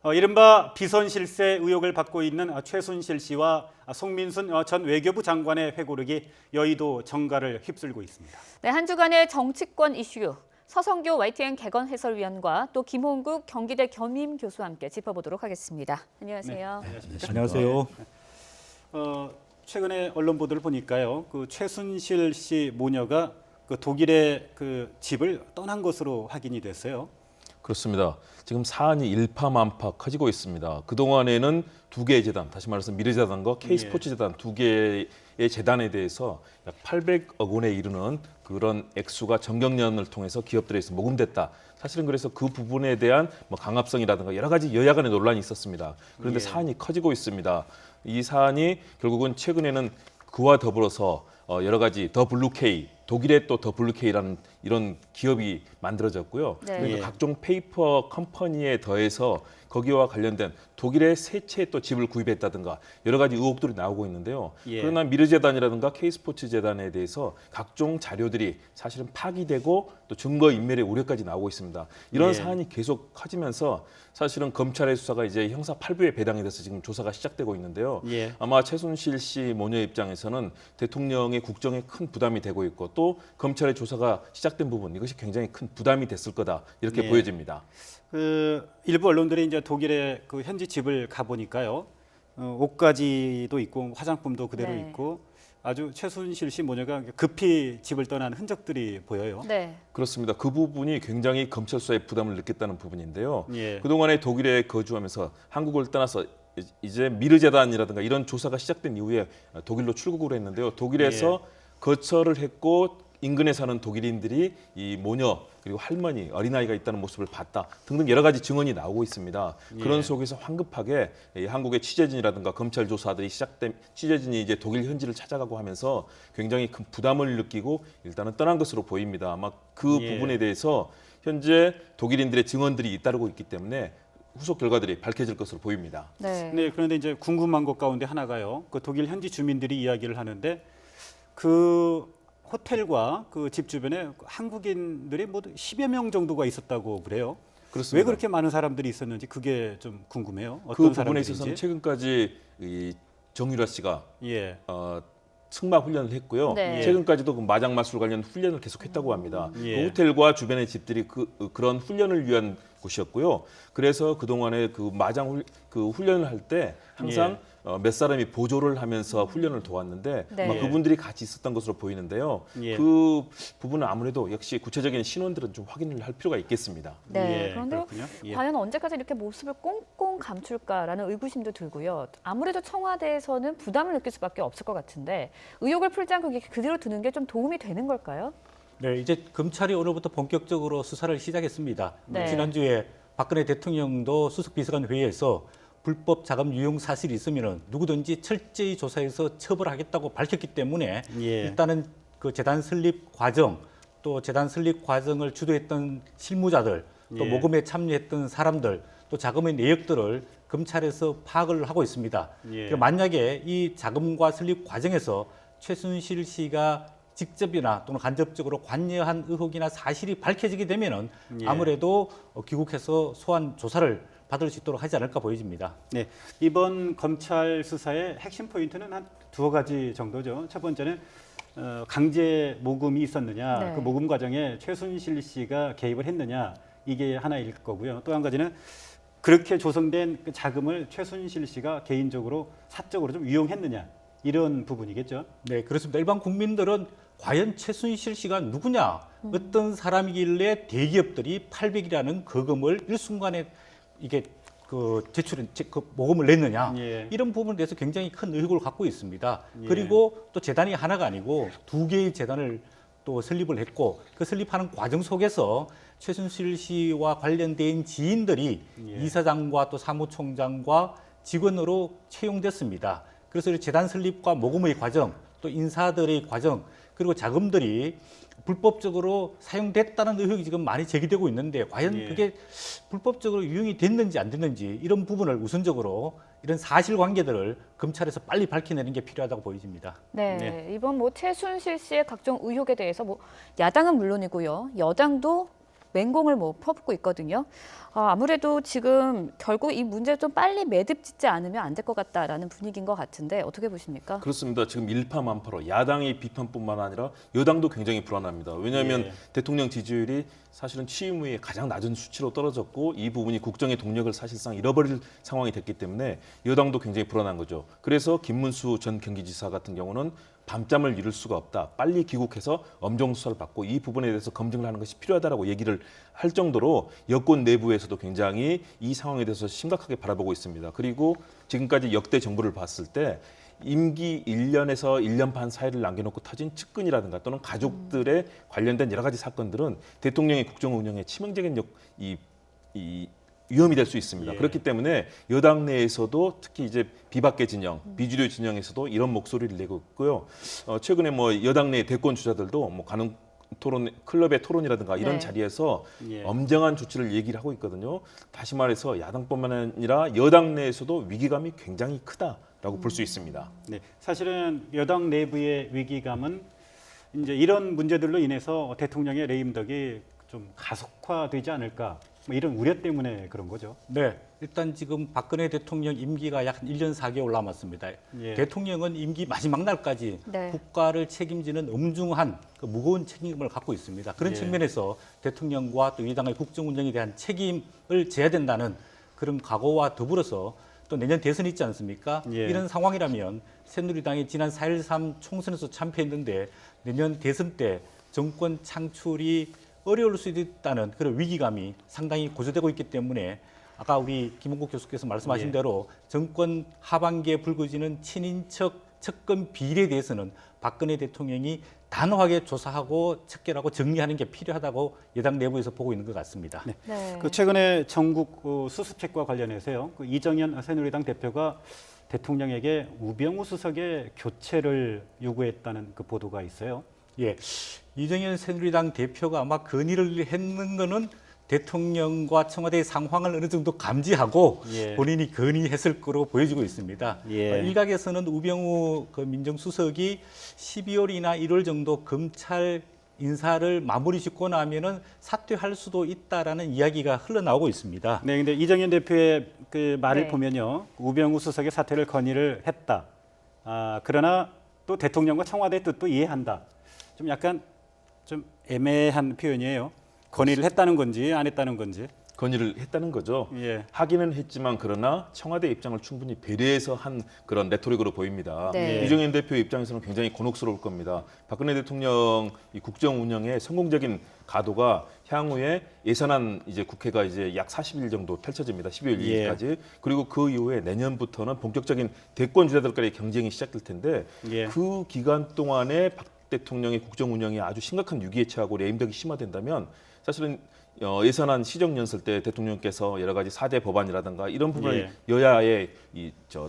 이른바 비선 실세 의혹을 받고 있는 최순실 씨와 송민순 전 외교부 장관의 회고록이 여의도 정가를 휩쓸고 있습니다. 네, 한 주간의 정치권 이슈. 서성교 YTN 개건 해설위원과 또 김홍국 경기대 겸임 교수와 함께 짚어보도록 하겠습니다. 안녕하세요. 네, 안녕하세요. 최근에 언론 보도를 보니까요, 그 최순실 씨 모녀가 그 독일의 그 집을 떠난 것으로 확인이 됐어요. 그렇습니다. 지금 사안이 일파만파 커지고 있습니다. 그동안에는 두 개의 재단, 다시 말해서 미르재단과 K스포츠재단 두 개의 재단에 대해서 약 800억 원에 이르는 그런 액수가 정경련을 통해서 기업들에서 모금됐다. 사실은 그래서 그 부분에 대한 강압성이라든가 여러 가지 여야 간의 논란이 있었습니다. 그런데 사안이 커지고 있습니다. 이 사안이 결국은 최근에는 그와 더불어서 여러 가지 더 블루케이, 독일의 또 더 블루케이라는 이런 기업이 만들어졌고요. 네. 그러니까 각종 페이퍼 컴퍼니에 더해서 거기와 관련된 독일의 세 채 또 집을 구입했다든가 여러 가지 의혹들이 나오고 있는데요. 그러나 미르재단이라든가 K스포츠재단에 대해서 각종 자료들이 사실은 파기되고 또 증거인멸의 우려까지 나오고 있습니다. 이런 사안이 계속 커지면서 사실은 검찰의 수사가 이제 형사 8부에 배당이 돼서 지금 조사가 시작되고 있는데요. 아마 최순실 씨 모녀 입장에서는 대통령의 국정에 큰 부담이 되고 있고 또 검찰의 조사가 시작된 부분 이것이 굉장히 큰 부담이 됐을 거다 이렇게 보여집니다. 그 일부 언론들이 이제 독일의 그 현지 집을 가 보니까요, 옷가지도 있고 화장품도 그대로 있고 아주 최순실 씨 모녀가 급히 집을 떠난 흔적들이 보여요. 네. 그렇습니다. 그 부분이 굉장히 검찰 수사에 부담을 느꼈다는 부분인데요. 그동안에 독일에 거주하면서 한국을 떠나서 이제 미르재단이라든가 이런 조사가 시작된 이후에 독일로 출국을 했는데요. 독일에서 거처를 했고 인근에 사는 독일인들이 이 모녀 그리고 할머니 어린아이가 있다는 모습을 봤다 등등 여러 가지 증언이 나오고 있습니다. 그런 속에서 황급하게 이 한국의 취재진이라든가 검찰 조사들이 시작된 취재진이 이제 독일 현지를 찾아가고 하면서 굉장히 큰 부담을 느끼고 일단은 떠난 것으로 보입니다. 아마 그 부분에 대해서 현재 독일인들의 증언들이 잇따르고 있기 때문에 후속 결과들이 밝혀질 것으로 보입니다. 네, 그런데 이제 궁금한 것 가운데 하나가요. 그 독일 현지 주민들이 이야기를 하는데 그 호텔과 그 집 주변에 한국인들이 모두 10여 명 정도가 있었다고 그래요. 그렇습니다. 왜 그렇게 많은 사람들이 있었는지 그게 좀 궁금해요. 어떤 그 부분에 사람들인지. 있어서는 최근까지 이 정유라 씨가 예. 승마 훈련을 했고요. 네. 최근까지도 그 마장 마술 관련 훈련을 계속했다고 합니다. 예. 그 호텔과 주변의 집들이 그런 훈련을 위한 곳이었고요. 그래서 그 동안에 그 마장 훈련을 할 때 항상 몇 사람이 보조를 하면서 훈련을 도왔는데 아마 그분들이 같이 있었던 것으로 보이는데요. 그 부분은 아무래도 역시 구체적인 신원들은 좀 확인을 할 필요가 있겠습니다. 네. 그런데 그렇군요. 과연 언제까지 이렇게 모습을 꽁꽁 감출까라는 의구심도 들고요. 아무래도 청와대에서는 부담을 느낄 수밖에 없을 것 같은데 의혹을 풀지 않고 그대로 두는 게 좀 도움이 되는 걸까요? 네, 이제 검찰이 오늘부터 본격적으로 수사를 시작했습니다. 네. 지난주에 박근혜 대통령도 수석비서관 회의에서 불법 자금 유용 사실이 있으면 누구든지 철저히 조사해서 처벌하겠다고 밝혔기 때문에 일단은 그 재단 설립 과정 또 재단 설립 과정을 주도했던 실무자들 또 모금에 참여했던 사람들 또 자금의 내역들을 검찰에서 파악을 하고 있습니다. 만약에 이 자금과 설립 과정에서 최순실 씨가 직접이나 또는 간접적으로 관여한 의혹이나 사실이 밝혀지게 되면은 아무래도 귀국해서 소환 조사를 받을 수 있도록 하지 않을까 보여집니다. 네, 이번 검찰 수사의 핵심 포인트는 한 두어 가지 정도죠. 첫 번째는 강제 모금이 있었느냐, 그 모금 과정에 최순실 씨가 개입을 했느냐, 이게 하나일 거고요. 또 한 가지는 그렇게 조성된 그 자금을 최순실 씨가 개인적으로 사적으로 좀 이용했느냐, 이런 부분이겠죠. 네, 그렇습니다. 일반 국민들은 과연 최순실 씨가 누구냐, 어떤 사람이길래 대기업들이 800이라는 거금을 일순간에 이게 그 모금을 냈느냐 이런 부분에 대해서 굉장히 큰 의혹을 갖고 있습니다. 그리고 또 재단이 하나가 아니고 두 개의 재단을 또 설립을 했고 그 설립하는 과정 속에서 최순실 씨와 관련된 지인들이 이사장과 또 사무총장과 직원으로 채용됐습니다. 그래서 재단 설립과 모금의 과정, 또 인사들의 과정, 그리고 자금들이 불법적으로 사용됐다는 의혹이 지금 많이 제기되고 있는데 과연 그게 불법적으로 유용이 됐는지 안 됐는지 이런 부분을 우선적으로 이런 사실관계들을 검찰에서 빨리 밝혀내는 게 필요하다고 보여집니다. 네, 이번 최순실 씨의 각종 의혹에 대해서 야당은 물론이고요, 여당도 맹공을 뭐 퍼붓고 있거든요. 아무래도 지금 결국 이 문제 좀 빨리 매듭 짓지 않으면 안 될 것 같다라는 분위기인 것 같은데 어떻게 보십니까? 그렇습니다. 지금 일파만파로 야당의 비판뿐만 아니라 여당도 굉장히 불안합니다. 왜냐하면 예. 대통령 지지율이 사실은 취임 후에 가장 낮은 수치로 떨어졌고 이 부분이 국정의 동력을 사실상 잃어버릴 상황이 됐기 때문에 여당도 굉장히 불안한 거죠. 그래서 김문수 전 경기지사 같은 경우는 밤잠을 이룰 수가 없다. 빨리 귀국해서 엄정 수사를 받고 이 부분에 대해서 검증을 하는 것이 필요하다라고 얘기를 할 정도로 여권 내부에서도 굉장히 이 상황에 대해서 심각하게 바라보고 있습니다. 그리고 지금까지 역대 정부를 봤을 때 임기 1년에서 1년 반 사이를 남겨놓고 터진 측근이라든가 또는 가족들에 관련된 여러 가지 사건들은 대통령의 국정 운영에 치명적인 위험이 될 수 있습니다. 예. 그렇기 때문에 여당 내에서도 특히 이제 비박계 진영, 비주류 진영에서도 이런 목소리를 내고 있고요. 최근에 뭐 여당 내 대권 주자들도 뭐 가능 토론, 클럽의 토론이라든가 이런 네. 자리에서 예. 엄정한 조치를 얘기를 하고 있거든요. 다시 말해서 야당뿐만 아니라 여당 내에서도 위기감이 굉장히 크다라고 볼 수 있습니다. 네, 사실은 여당 내부의 위기감은 이제 이런 문제들로 인해서 대통령의 레임덕이 좀 가속화되지 않을까 뭐 이런 우려 때문에 그런 거죠. 네, 일단 지금 박근혜 대통령 임기가 약 1년 4개월 남았습니다. 예. 대통령은 임기 마지막 날까지 네. 국가를 책임지는 엄중한 그 무거운 책임을 갖고 있습니다. 그런 예. 측면에서 대통령과 또 이 당의 국정 운영에 대한 책임을 져야 된다는 그런 각오와 더불어서 또 내년 대선이 있지 않습니까? 예. 이런 상황이라면 새누리당이 지난 4.13 총선에서 참패했는데 내년 대선 때 정권 창출이 어려울 수 있다는 그런 위기감이 상당히 고조되고 있기 때문에 아까 우리 김홍국 교수께서 말씀하신 예. 대로 정권 하반기에 불거지는 친인척 측근 비리에 대해서는 박근혜 대통령이 단호하게 조사하고 척결하고 정리하는 게 필요하다고 여당 내부에서 보고 있는 것 같습니다. 네. 네. 그 최근에 전국 수습책과 관련해서요. 그 이정현 새누리당 대표가 대통령에게 우병우 수석의 교체를 요구했다는 그 보도가 있어요. 예, 이정현 새누리당 대표가 아마 건의를 했는 거는 대통령과 청와대의 상황을 어느 정도 감지하고 예. 본인이 건의했을 거로 보여지고 있습니다. 예. 일각에서는 우병우 그 민정수석이 12월이나 1월 정도 검찰 인사를 마무리 짓고 나면은 사퇴할 수도 있다라는 이야기가 흘러나오고 있습니다. 네, 근데 이정현 대표의 그 말을 네. 보면요, 우병우 수석의 사퇴를 건의를 했다. 그러나 또 대통령과 청와대의 뜻도 이해한다. 좀 약간 좀 애매한 표현이에요. 건의를 했다는 건지 안 했다는 건지. 건의를 했다는 거죠. 예. 하기는 했지만 그러나 청와대 입장을 충분히 배려해서 한 그런 레토릭으로 보입니다. 네. 이정현 대표 입장에서는 굉장히 곤혹스러울 겁니다. 박근혜 대통령 이 국정 운영의 성공적인 가도가 향후에 예산안 이제 국회가 이제 약 40일 정도 펼쳐집니다. 12월 예. 2일까지. 그리고 그 이후에 내년부터는 본격적인 대권 주자들과의 경쟁이 시작될 텐데 예. 그 기간 동안에 박 대통령의 국정 운영이 아주 심각한 위기에 처하고 레임덕이 심화된다면 사실은 예산안 시정 연설 때 대통령께서 여러 가지 4대 법안이라든가 이런 부분을 예. 여야에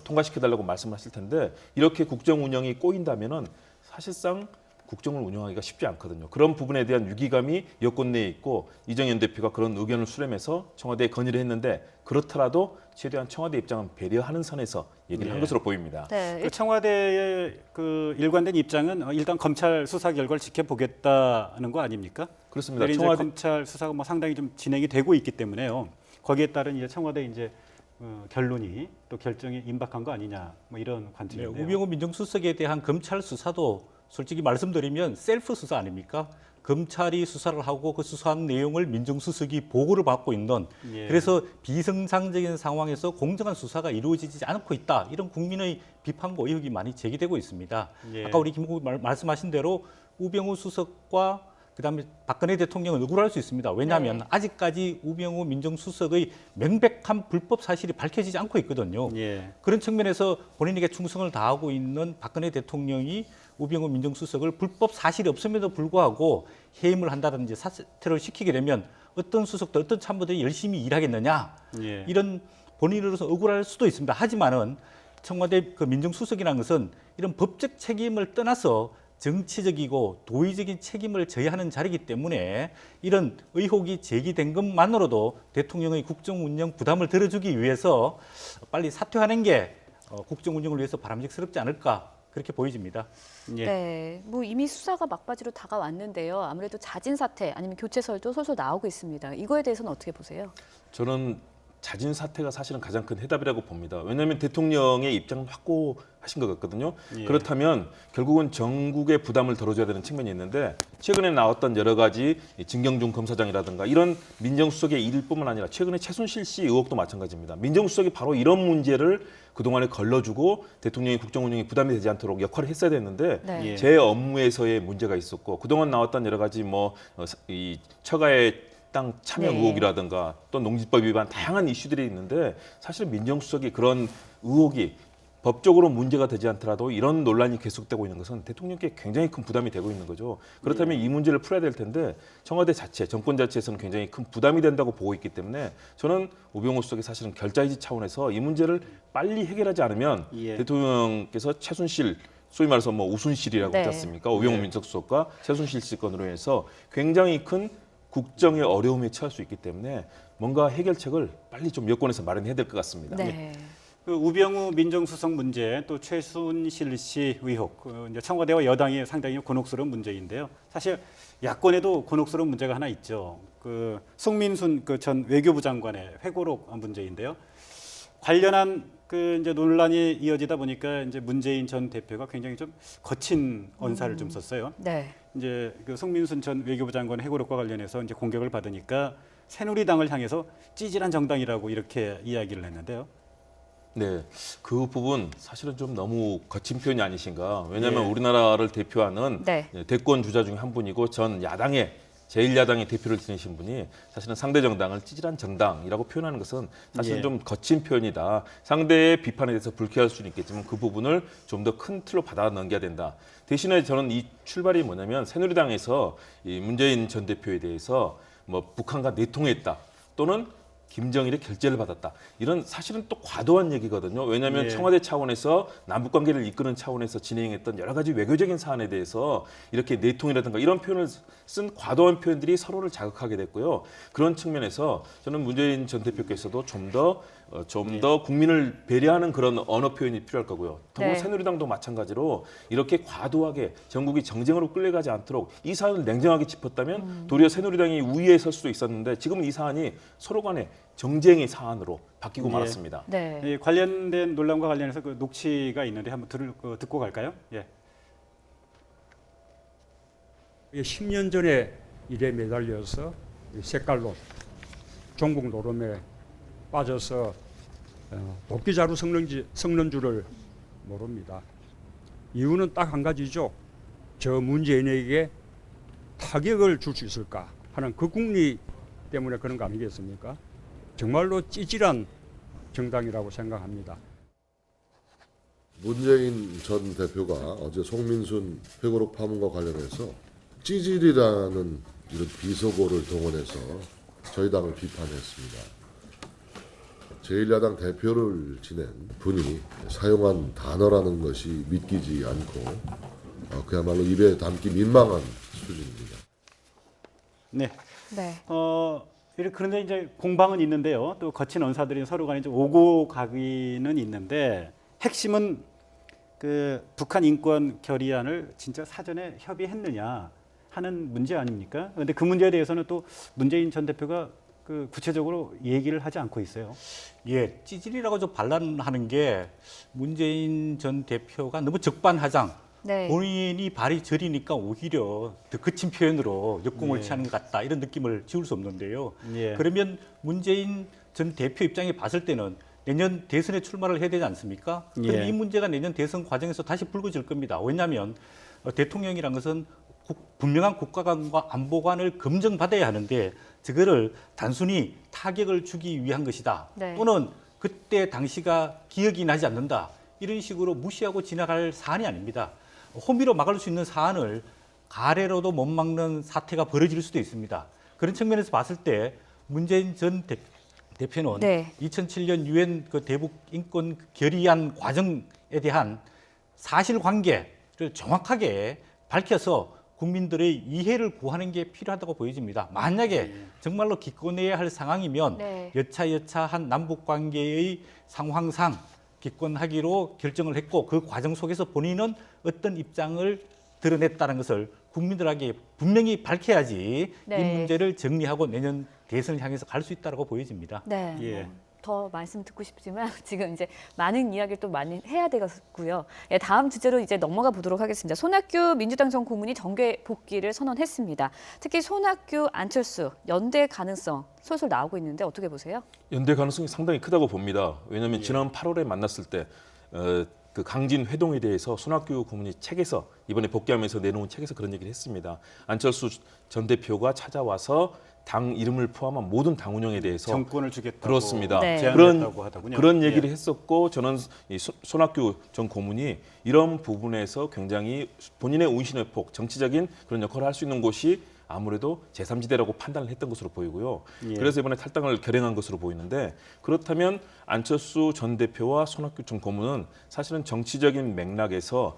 통과시켜달라고 말씀하실 텐데 이렇게 국정 운영이 꼬인다면은 사실상 국정을 운영하기가 쉽지 않거든요. 그런 부분에 대한 위기감이 여권 내에 있고 이정현 대표가 그런 의견을 수렴해서 청와대에 건의를 했는데 그렇더라도 최대한 청와대 입장은 배려하는 선에서 얘기를 예. 한 것으로 보입니다. 네. 그 청와대의 그 일관된 입장은 일단 검찰 수사 결과를 지켜보겠다는 거 아닙니까? 그렇습니다. 이제 청와대 검찰 수사가 뭐 상당히 좀 진행이 되고 있기 때문에요. 거기에 따른 이제 청와대 이제 결론이 또 결정이 임박한 거 아니냐 뭐 이런 네, 관점인데요. 우병우 민정수석에 대한 검찰 수사도 솔직히 말씀드리면 셀프 수사 아닙니까? 검찰이 수사를 하고 그 수사한 내용을 민정수석이 보고를 받고 있는 예. 그래서 비정상적인 상황에서 공정한 수사가 이루어지지 않고 있다. 이런 국민의 비판과 의혹이 많이 제기되고 있습니다. 예. 아까 우리 김국우 말씀하신 대로 우병우 수석과 그다음에 박근혜 대통령은 억울할 수 있습니다. 왜냐하면 네. 아직까지 우병우 민정수석의 명백한 불법 사실이 밝혀지지 않고 있거든요. 예. 그런 측면에서 본인에게 충성을 다하고 있는 박근혜 대통령이 우병우 민정수석을 불법 사실이 없음에도 불구하고 해임을 한다든지 사퇴를 시키게 되면 어떤 수석들, 어떤 참모들이 열심히 일하겠느냐 예. 이런 본인으로서 억울할 수도 있습니다. 하지만은 청와대 그 민정수석이라는 것은 이런 법적 책임을 떠나서 정치적이고 도의적인 책임을 져야 하는 자리이기 때문에 이런 의혹이 제기된 것만으로도 대통령의 국정 운영 부담을 덜어주기 위해서 빨리 사퇴하는 게 국정 운영을 위해서 바람직스럽지 않을까 그렇게 보여집니다. 예. 네, 뭐 이미 수사가 막바지로 다가왔는데요. 아무래도 자진 사퇴 아니면 교체설도 솔솔 나오고 있습니다. 이거에 대해서는 어떻게 보세요? 저는 자진 사퇴가 사실은 가장 큰 해답이라고 봅니다. 왜냐하면 대통령의 입장을 확고하신 것 같거든요. 예. 그렇다면 결국은 전국의 부담을 덜어줘야 되는 측면이 있는데 최근에 나왔던 여러 가지 진경준 검사장이라든가 이런 민정수석의 일뿐만 아니라 최근에 최순실 씨 의혹도 마찬가지입니다. 민정수석이 바로 이런 문제를 그동안에 걸러주고 대통령의 국정 운영에 부담이 되지 않도록 역할을 했어야 됐는데 네. 예. 제 업무에서의 문제가 있었고 그동안 나왔던 여러 가지 이 처가의 땅 참여 네. 의혹이라든가 또 농지법 위반 다양한 이슈들이 있는데 사실 민정수석이 그런 의혹이 법적으로 문제가 되지 않더라도 이런 논란이 계속되고 있는 것은 대통령께 굉장히 큰 부담이 되고 있는 거죠. 그렇다면 이 문제를 풀어야 될 텐데 청와대 자체, 정권 자체에서는 굉장히 큰 부담이 된다고 보고 있기 때문에 저는 우병우 수석이 사실은 결자이지 차원에서 이 문제를 빨리 해결하지 않으면 예. 대통령께서 최순실 소위 말해서 뭐 우순실이라고 네. 하지 않습니까? 우병우 민정수석과 최순실 씨 건으로 해서 굉장히 큰 국정의 어려움에 처할 수 있기 때문에 뭔가 해결책을 빨리 좀 여권에서 마련해야 될 것 같습니다. 네. 그 우병우 민정수석 문제 또 최순실 씨 의혹 이제 청와대와 여당이 상당히 곤혹스러운 문제인데요. 사실 야권에도 곤혹스러운 문제가 하나 있죠. 그 송민순 그 전 외교부 장관의 회고록 문제인데요. 관련한 그 이제 논란이 이어지다 보니까 이제 문재인 전 대표가 굉장히 좀 거친 언사를 좀 썼어요. 네. 이제 그 송민순 전 외교부 장관 회고록과 관련해서 이제 공격을 받으니까 새누리당을 향해서 찌질한 정당이라고 이렇게 이야기를 했는데요. 네, 그 부분 사실은 좀 너무 거친 표현이 아니신가. 왜냐하면 예. 우리나라를 대표하는 네. 대권 주자 중에 한 분이고 전 야당의 제1야당의 대표를 지내신 분이 사실은 상대 정당을 찌질한 정당이라고 표현하는 것은 사실은 예. 좀 거친 표현이다. 상대의 비판에 대해서 불쾌할 수는 있겠지만 그 부분을 좀 더 큰 틀로 받아 넘겨야 된다. 대신에 저는 이 출발이 뭐냐면 새누리당에서 이 문재인 전 대표에 대해서 뭐 북한과 내통했다 또는 김정일의 결재를 받았다. 이런 사실은 또 과도한 얘기거든요. 왜냐하면 예. 청와대 차원에서 남북관계를 이끄는 차원에서 진행했던 여러 가지 외교적인 사안에 대해서 이렇게 내통이라든가 이런 표현을 쓴 과도한 표현들이 서로를 자극하게 됐고요. 그런 측면에서 저는 문재인 전 대표께서도 좀 더 국민을 배려하는 그런 언어 표현이 필요할 거고요. 더불어 네. 새누리당도 마찬가지로 이렇게 과도하게 전국이 정쟁으로 끌려가지 않도록 이 사안을 냉정하게 짚었다면 도리어 새누리당이 우위에 설 수도 있었는데 지금은 이 사안이 서로 간에 정쟁의 사안으로 바뀌고 예. 말았습니다. 네. 이 관련된 논란과 관련해서 그 녹취가 있는데 한번 듣고 갈까요? 예. 10년 전에 일에 매달려서 색깔로 종북 노름에 빠져서 도끼자루 섞는 줄을 모릅니다. 이유는 딱 한 가지죠. 저 문재인에게 타격을 줄 수 있을까 하는 그 궁리 때문에 그런 거 아니겠습니까? 정말로 찌질한 정당이라고 생각합니다. 문재인 전 대표가 어제 송민순 회고록 파문과 관련해서 찌질이라는 이런 비속어를 동원해서 저희 당을 비판했습니다. 제1야당 대표를 지낸 분이 사용한 단어라는 것이 믿기지 않고 그야말로 입에 담기 민망한 수준입니다. 네. 네. 그런데 이제 공방은 있는데요. 또 거친 언사들이 서로 간에 좀 오고 가기는 있는데 핵심은 그 북한 인권 결의안을 진짜 사전에 협의했느냐 하는 문제 아닙니까? 그런데 그 문제에 대해서는 또 문재인 전 대표가 그 구체적으로 얘기를 하지 않고 있어요. 예, 찌질이라고 좀 반란하는 게 문재인 전 대표가 너무 적반하장. 네. 본인이 발이 저리니까 오히려 더 거친 표현으로 역공을 예. 취하는 것 같다 이런 느낌을 지울 수 없는데요. 예. 그러면 문재인 전 대표 입장에 봤을 때는 내년 대선에 출마를 해야 되지 않습니까? 그럼 예. 이 문제가 내년 대선 과정에서 다시 불거질 겁니다. 왜냐하면 대통령이란 것은 분명한 국가관과 안보관을 검증받아야 하는데 저거를 단순히 타격을 주기 위한 것이다. 네. 또는 그때 당시가 기억이 나지 않는다. 이런 식으로 무시하고 지나갈 사안이 아닙니다. 호미로 막을 수 있는 사안을 가래로도 못 막는 사태가 벌어질 수도 있습니다. 그런 측면에서 봤을 때 문재인 전 대표는 네. 2007년 유엔 그 대북 인권 결의안 과정에 대한 사실관계를 정확하게 밝혀서 국민들의 이해를 구하는 게 필요하다고 보여집니다. 만약에 정말로 기권해야 할 상황이면 네. 여차여차한 남북관계의 상황상 기권하기로 결정을 했고 그 과정 속에서 본인은 어떤 입장을 드러냈다는 것을 국민들에게 분명히 밝혀야지 네. 이 문제를 정리하고 내년 대선을 향해서 갈 수 있다고 보여집니다. 네. 예. 더 말씀 듣고 싶지만 지금 이제 많은 이야기를 또 많이 해야 되겠고요. 예, 다음 주제로 이제 넘어가 보도록 하겠습니다. 손학규 민주당 전 고문이 정계 복귀를 선언했습니다. 특히 손학규, 안철수 연대 가능성 솔솔 나오고 있는데 어떻게 보세요? 연대 가능성이 상당히 크다고 봅니다. 왜냐하면 예. 지난 8월에 만났을 때 그 강진 회동에 대해서 손학규 고문이 책에서 이번에 복귀하면서 내놓은 책에서 그런 얘기를 했습니다. 안철수 전 대표가 찾아와서 당 이름을 포함한 모든 당 운영에 대해서 정권을 주겠다고 그렇습니다. 네. 제안했다고 하더군요. 그런 얘기를 예. 했었고 저는 이 손학규 전 고문이 이런 부분에서 굉장히 본인의 운신의 폭, 정치적인 그런 역할을 할 수 있는 곳이 아무래도 제3지대라고 판단을 했던 것으로 보이고요. 예. 그래서 이번에 탈당을 결행한 것으로 보이는데 그렇다면 안철수 전 대표와 손학규 전 고문은 사실은 정치적인 맥락에서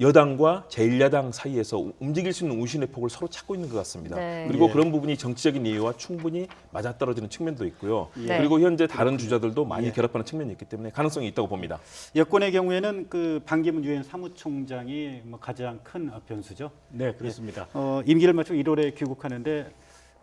여당과 제1야당 사이에서 움직일 수 있는 운신의 폭을 서로 찾고 있는 것 같습니다. 네. 그리고 예. 그런 부분이 정치적인 이해와 충분히 맞아떨어지는 측면도 있고요. 네. 그리고 현재 다른 주자들도 많이 예. 결합하는 측면이 있기 때문에 가능성이 있다고 봅니다. 여권의 경우에는 그 반기문 유엔 사무총장이 뭐 가장 큰 변수죠. 네, 그렇습니다. 임기를 마치고 1월에 귀국하는데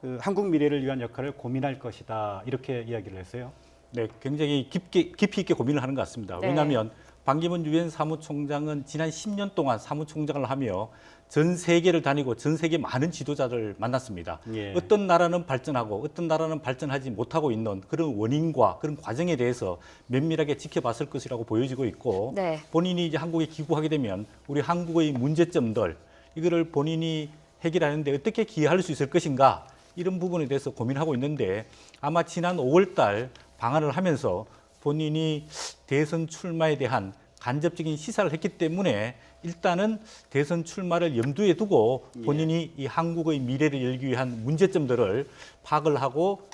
그 한국 미래를 위한 역할을 고민할 것이다 이렇게 이야기를 했어요. 네, 굉장히 깊이 있게 고민을 하는 것 같습니다. 네. 왜냐하면 반기문 유엔 사무총장은 지난 10년 동안 사무총장을 하며 전 세계를 다니고 전 세계 많은 지도자를 만났습니다. 예. 어떤 나라는 발전하고 어떤 나라는 발전하지 못하고 있는 그런 원인과 그런 과정에 대해서 면밀하게 지켜봤을 것이라고 보여지고 있고 네. 본인이 이제 한국에 귀국하게 되면 우리 한국의 문제점들 이거를 본인이 해결하는데 어떻게 기여할 수 있을 것인가 이런 부분에 대해서 고민하고 있는데 아마 지난 5월 달 방한을 하면서 본인이 대선 출마에 대한 간접적인 시사를 했기 때문에 일단은 대선 출마를 염두에 두고 본인이 이 한국의 미래를 열기 위한 문제점들을 파악을 하고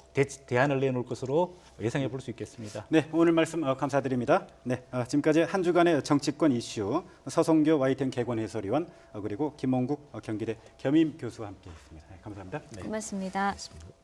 대안을 내놓을 것으로 예상해 볼 수 있겠습니다. 네, 오늘 말씀 감사드립니다. 네, 지금까지 한 주간의 정치권 이슈 서성교 YTN 개관 해설위원 그리고 김홍국 경기대 겸임 교수와 함께했습니다. 네, 감사합니다. 고맙습니다. 알겠습니다.